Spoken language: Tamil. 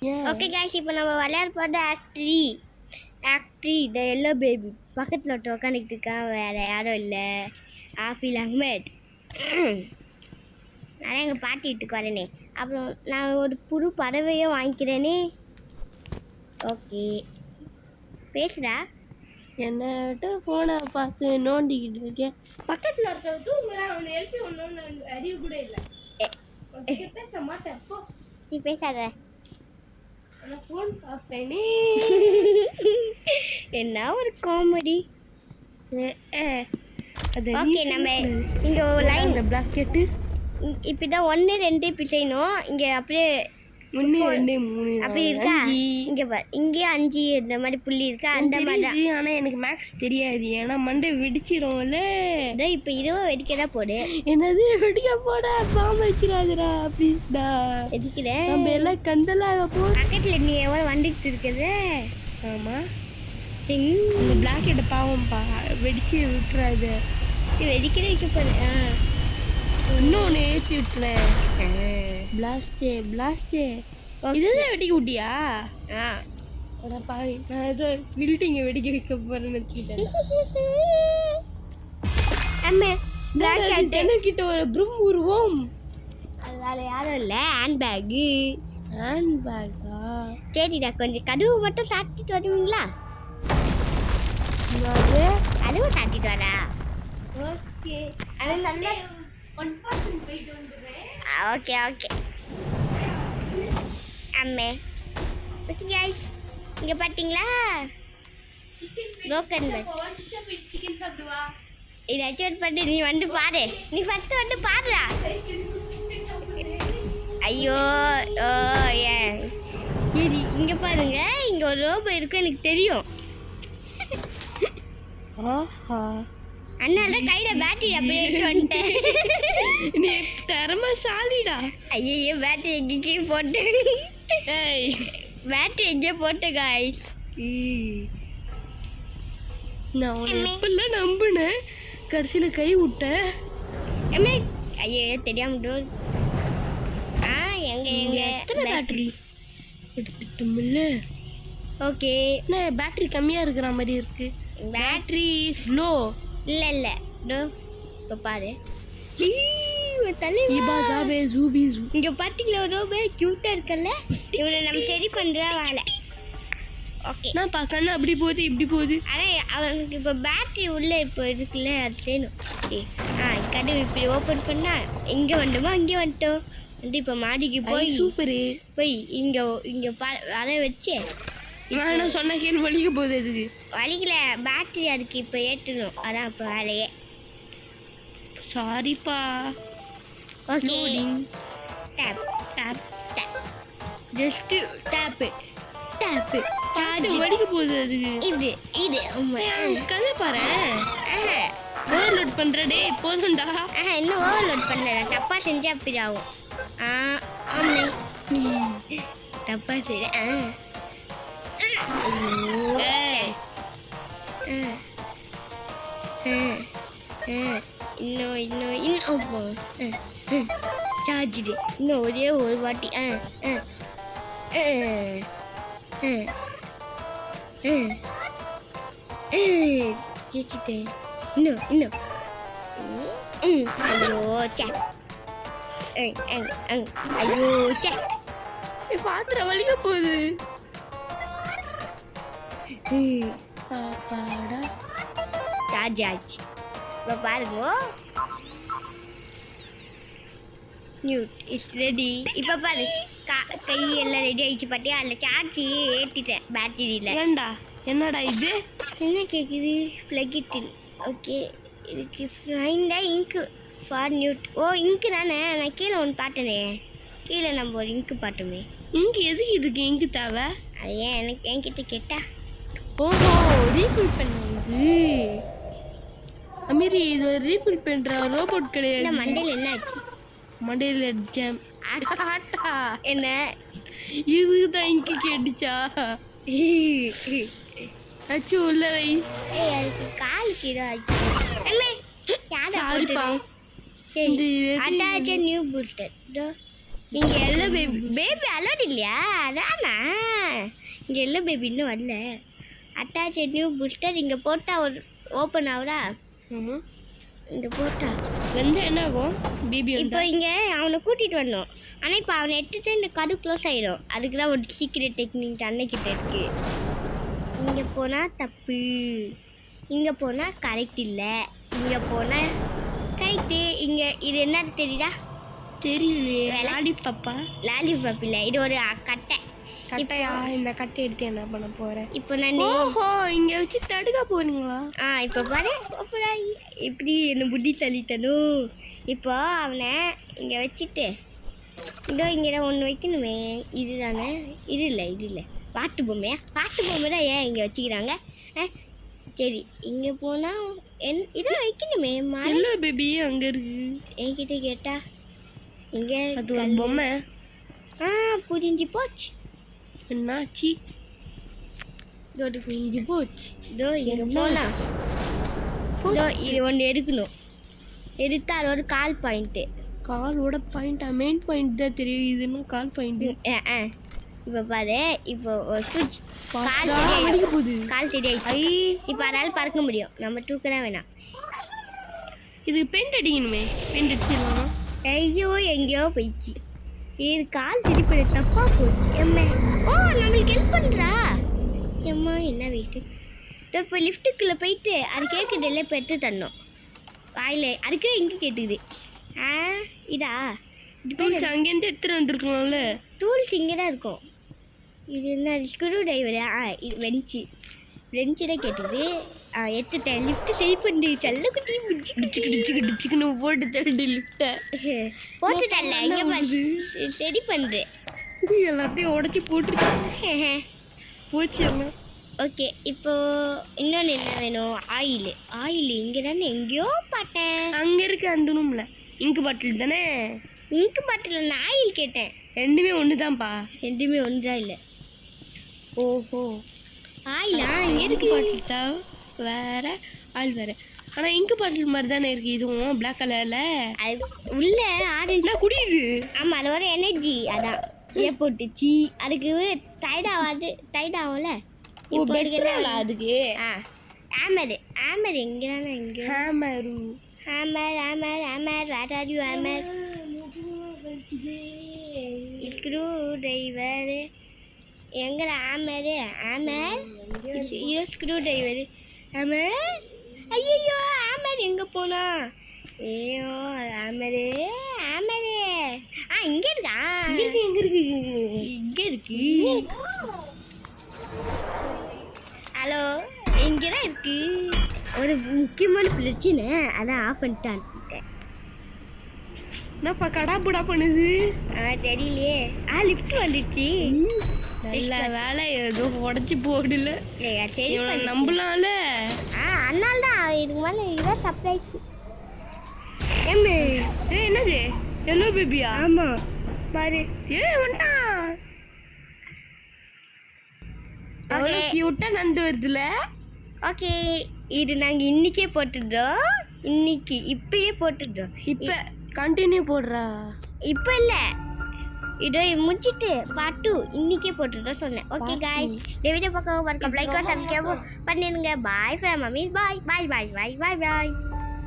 ஓகே गाइस இப்போ நம்ம விளையாட போற ஆக்ட் 3 தி yellow பேபி பக்கத்துல உட்கார்ந்துட்டு இருக்கா வேற யாரும் இல்ல ஆஃபில் அஹ்மத் நான் எங்க பாட்டி வீட்டுக்கு வரேனே அப்புறம் நான் ஒரு புது பறவையை வாங்கிக்கிறேனே ஓகே பேசுடா என்னட்ட போனை பார்த்து நோண்டிக்கிட்டு இருக்கேன் பக்கத்துல இருக்க தூங்குறான் அவனை எழுப்பி ஒன்னு அறிவு கூட இல்லை பேச மாட்டேன் போ நீ பேசாத போன் பார்ப்பேனே என்ன ஒரு காமெடி ஓகே நம்ம இங்க லைன் இந்த பிளாக்கெட்டு இப்பதான் 1 2 இப்படி செய்யணும் இங்க அப்படியே 1 2 3 அப்படி இருக்கா இங்க பாரு இங்கே 5 இந்த மாதிரி புள்ளி இருக்கா அந்த மாதிரி ஆனா எனக்கு மேக்ஸ் தெரியாது ஏன்னா மண்டை வெடிச்சிரும்ல இதோ இப்போ இதுவும் வெடிக்கதா போடு என்னது வெடிக்க போட பாம்பு வச்சிராதடா ப்ளீஸ்டா வெடிக்கிறேன் நம்ம எல்லாம் கந்தலாக போ பக்கத்துல நீ எவ்வளவு வந்துட்டு இருக்குது ஆமா இந்த பிளாக்கெட்டை பாவம்பா வெடிச்சு விட்டுறாது வெடிக்கிற வைக்க போடு இன்னொன்று ஏற்றி விட்டுறேன் பிளாஸ்டே இதுதான் வெடிக்க விட்டியா பாவி நான் ஏதோ பில்டிங்கை வெடிக்க வைக்க போறேன்னு வச்சுக்கிட்டேன் அம்மா பிளாக் கிட்ட ஒரு ப்ரூம் உருவோம் அதனால யாரும் இல்லை ஹேண்ட்பேகா சரிடா கொஞ்சம் கதவு மட்டும் சாத்திட்டு வருவீங்களா அதுவும் சாத்திட்டு வரா ஓகே அது நல்லா போயிட்டு வந்துடுறேன் ஓகே அம்மே ஓகே गाइस இங்க பாத்தீங்களா broken bed சிக்கன் சாப்பிடுவா இத அச்சோட் பண்ணி நீ வந்து பாரு நீ ஃபர்ஸ்ட் வந்து பாருடா ஐயோ ஓ ஏ இங்க பாருங்க இங்க ஒரு ரோபோ இருக்கு எனக்கு தெரியும் ஆஹா அண்ணால கையில பேட்டரி அப்படியே எடுத்து வந்துட்டேன் நீ திறமைசாலிடா ஐயோ பேட்டரி எங்கேயே போட்டு பேட்டரி எங்கேயே போட்டு गाइस நான் உன்னை எப்பெல்லாம் நம்பினேன் கடைசியில் கை விட்டேன் ஐயோ தெரியாம டோர் எங்க பேட்டரி எடுத்துட்டோம்ல ஓகே என்ன பேட்டரி கம்மியாக இருக்கிற மாதிரி இருக்கு பேட்டரி ஸ்லோ இல்ல டோ இப்போ பாரு இங்க பாத்தீங்களா ஒரு ரோபோ கியூட்டா இருக்கல்ல இவனை நம்ம சரி பண்ற வேலை ஓகே நான் பார்க்கணும் அப்படி போகுது இப்படி போகுது அட அவனுக்கு இப்போ பேட்டரி உள்ள இப்போ இருக்குல்ல அது செய்யணும் கதவு இப்படி ஓப்பன் பண்ணா இங்கே வந்துட்டோமா அங்கே வந்துட்டோம் வந்து இப்போ மாடிக்கு போய் சூப்பரு போய் இங்கே வர வச்சு நான் சொன்ன கேள்வி வலிக்க போகுது அதுக்கு வலிக்கல பேட்டரி அதுக்கு இப்போ ஏற்றணும் அதான் இப்போ வேலையே சாரிப்பா okay tab just tab charge வலிக்க போகுது அதுக்கு இது கதை பாரு ஓவர்லோட் பண்ணுறடே போதும்டா இன்னும் ஓவர்லோட் பண்ணல தப்பா செஞ்சு அப்படி ஆகும் ஆமே தப்பா சரி இன்னும் சார்ஜ் இன்னும் ஒரே ஒரு வாட்டி இன்னும் ஐயோ செக் ஐயோ செக் பாத்திரம் வலிக்க போகுது பாப்பாடா சார்ஜ் ஆச்சு இப்போ பாருங்க நியூட் இஸ் ரெடி இப்போ பாரு கை எல்லாம் ரெடி ஆயிடுச்சு பாட்டியா அதில் சார்ஜ் ஏற்றிட்டேன் பேட்டரியில் ஏண்டா என்னடா இது என்ன கேட்குது ப்ளக் இட் இன் ஓகே இதுக்கு ஃபைண்டாக இங்கு ஃபார் நியூட் இங்கு தானே நான் கீழே ஒன்று பார்த்தனே கீழே நம்ம ஒரு இங்கு பார்த்தோமே இங்கு எதுக்கு இதுக்கு இங்கு தேவை அது ஏன் எனக்கு என்கிட்ட கேட்டா ஓஹோ ரீஃபில் பண்ணுது அமீரி இது ஒரு ரீஃபில் பண்ணுற ரோபோட் கிடையாது மண்டையில் என்ன ஆச்சு மண்டையில் ஜாம் ஆட்டா என்ன இதுதான் இங்கு கேட்டுச்சா அச்சு உள்ள வை அதுக்கு காலுக்கு இதோ ஆச்சு சாரிப்பா சரி அட்டாச் நியூ பூஸ்டர் இங்கே எல்லோ பேபி பேபி அலோட் இல்லையா அதானா இங்கே எல்லோ பேபி இன்னும் வரல அட்டாச் நியூ பூஸ்டர் இங்கே போட்டால் ஒரு ஓப்பன் ஆகுதா இங்கே போட்டா வந்து என்ன ஆகும் பேபி இப்போ இங்கே அவனை கூட்டிகிட்டு வரணும் ஆனால் இப்போ அவனை எடுத்துட்டு இந்த கது க்ளோஸ் ஆகிடும் அதுக்கு தான் ஒரு சீக்ரெட் டெக்னிக் அன்னைக்கிட்ட இருக்கு இங்கே போனால் தப்பு இங்கே போனால் கரெக்ட் இல்லை இங்கே போனால் கரெக்டு இங்கே இது என்ன தெரியுதா தெரியலையே லாலிபாப்பா லாலிபாப் இல்லை இது ஒரு கட்டை கட்டையா இந்த கட்டை எடுத்து என்ன பண்ண போறேன் இப்போ நான் ஓஹோ இங்க வச்சு தடுக்க போறீங்களா இப்போ பாரு அப்புறம் எப்படி என்ன புத்தி தள்ளிட்டனும் இப்போ அவனை இங்கே வச்சுட்டு இதோ இங்கே தான் ஒன்று வைக்கணுமே இதுதானே இது இல்லை பாட்டு பொம்மையா பாட்டு பொம்மை தான் ஏன் இங்கே வச்சுக்கிறாங்க சரி இங்கே போனால் இதோ வைக்கணுமே எல்லோ பேபி அங்கே இருக்கு என்கிட்ட கேட்டா இங்கே அது ஒரு பொம்மை புரிஞ்சு போச்சு என்னாச்சு இதோட புரிஞ்சு போச்சு இதோ இங்கே போனா இதோ இது ஒன்று எடுக்கணும் எடுத்தா அதோட கால் பாயிண்ட்டு காலோட பாயிண்டா மெயின் பாயிண்ட் தான் தெரியும் இது இன்னும் கால் பாயிண்ட் இப்போ பாரு இப்போ ஒரு சுவிட்ச் அடிக்க போகுது கால் தெரியாச்சு இப்போ அதால் பறக்க முடியும் நம்ம தூக்கலாம் வேணாம் இதுக்கு பெயிண்ட் அடிக்கணுமே பெயிண்ட் அடிச்சிடலாம் ஐயோ எங்கேயோ போயிடுச்சு இது கால் திருப்பி தப்பா போச்சு எம்மா ஓ நம்மளுக்கு ஹெல்ப் பண்ணுறா எம்மா என்ன வெயிட்டு இப்போ லிஃப்ட்டுக்குள்ளே போயிட்டு அது கேட்குறதெல்லாம் இப்போ எடுத்து தரணும் வாயில் அதுக்கு இங்கே கேட்டுக்குது இதா இது டூல்ஸ் அங்கேருந்து எடுத்துகிட்டு வந்துருக்கலாம்ல டூல்ஸ் இங்கே தான் இருக்கும் இது என்ன ஸ்க்ரூ டிரைவரு இது வெஞ்சு தான் கேட்டுக்குது எடுத்துட்டேன் லிஃப்ட்டு சரி பண்ணி செல்ல குட்டி டிச்சுக்குன்னு போட்டு தள்ளி லிஃப்ட்டை போட்டு தரல எங்கே பண்ணு சரி பண்ணுறேன் இது எல்லாத்தையும் உடச்சி போட்டு போச்சு எல்லாம் ஓகே இப்போ இன்னொன்று என்ன வேணும் ஆயில் இங்கே தானே எங்கேயோ பார்த்தேன் அங்கே இருக்கு அந்த ரூமில் இங்கு பாட்டில் தானே இங்கு பாட்டில் நான் ஆயில் கேட்டேன் ரெண்டுமே ஒன்று தான்ப்பா ரெண்டுமே ஒன்றா இல்லை ஓஹோ ஆயிலா இருக்கு பாட்டில் வேற ஆயில் வேற ஆனால் இங்கு பாட்டில் மாதிரி தானே இருக்குது இதுவும் பிளாக் கலரில் அது உள்ள ஆரஞ்சு குடியுது ஆமாம் அது ஒரு எனர்ஜி அதான் போட்டுச்சு அதுக்கு டைட் ஆகும்ல இப்போ அதுக்கு ஆமர் எங்கே தானே இங்கே hammer where are you hammer screwdriver எங்கே ஆமர் இது ஸ்க்ரூ டிரைவர் ஆமர் ஐயோ ஆமர் எங்கே போனா ஐயோ ஆமரு இங்கே இருக்கா இங்கே இருக்கு ஹலோ இங்கே தான் இருக்கு ஒரு முக்கியமான பிரச்சனை அதான் ஆஃப் பண்ணிட்டு அனுப்பிட்டேன் என்னப்பா கடாப்புடா பண்ணுது தெரியலையே லிஃப்ட் வந்துடுச்சு நல்ல வேலை ஏதோ உடச்சி போடல சரி நம்பலாம்ல அதனால தான் இதுக்கு மேலே இதான் சர்ப்ரைஸ் என்னது எல்லோ பேபியா ஆமாம் பாரு வந்துட்டான் கியூட்டா நந்து வருதுல ஓகே இது நாங்கள் இன்னைக்கே போட்டுடுறோம் இப்பயே போட்டுடுறோம் இப்போ கண்டினியூ போடுறா இப்போ இல்லை இதோ முடிச்சிட்டு பார்ட் 2 இன்னைக்கே போட்டுடுறோம் சொன்னேன் ஓகே காய்ஸ் இந்த வீடியோ பக்கம் லைக் சப்ஸ்கிரைப் பண்ணிடுங்க பாய் ஃப்ரம் மம்மி பாய்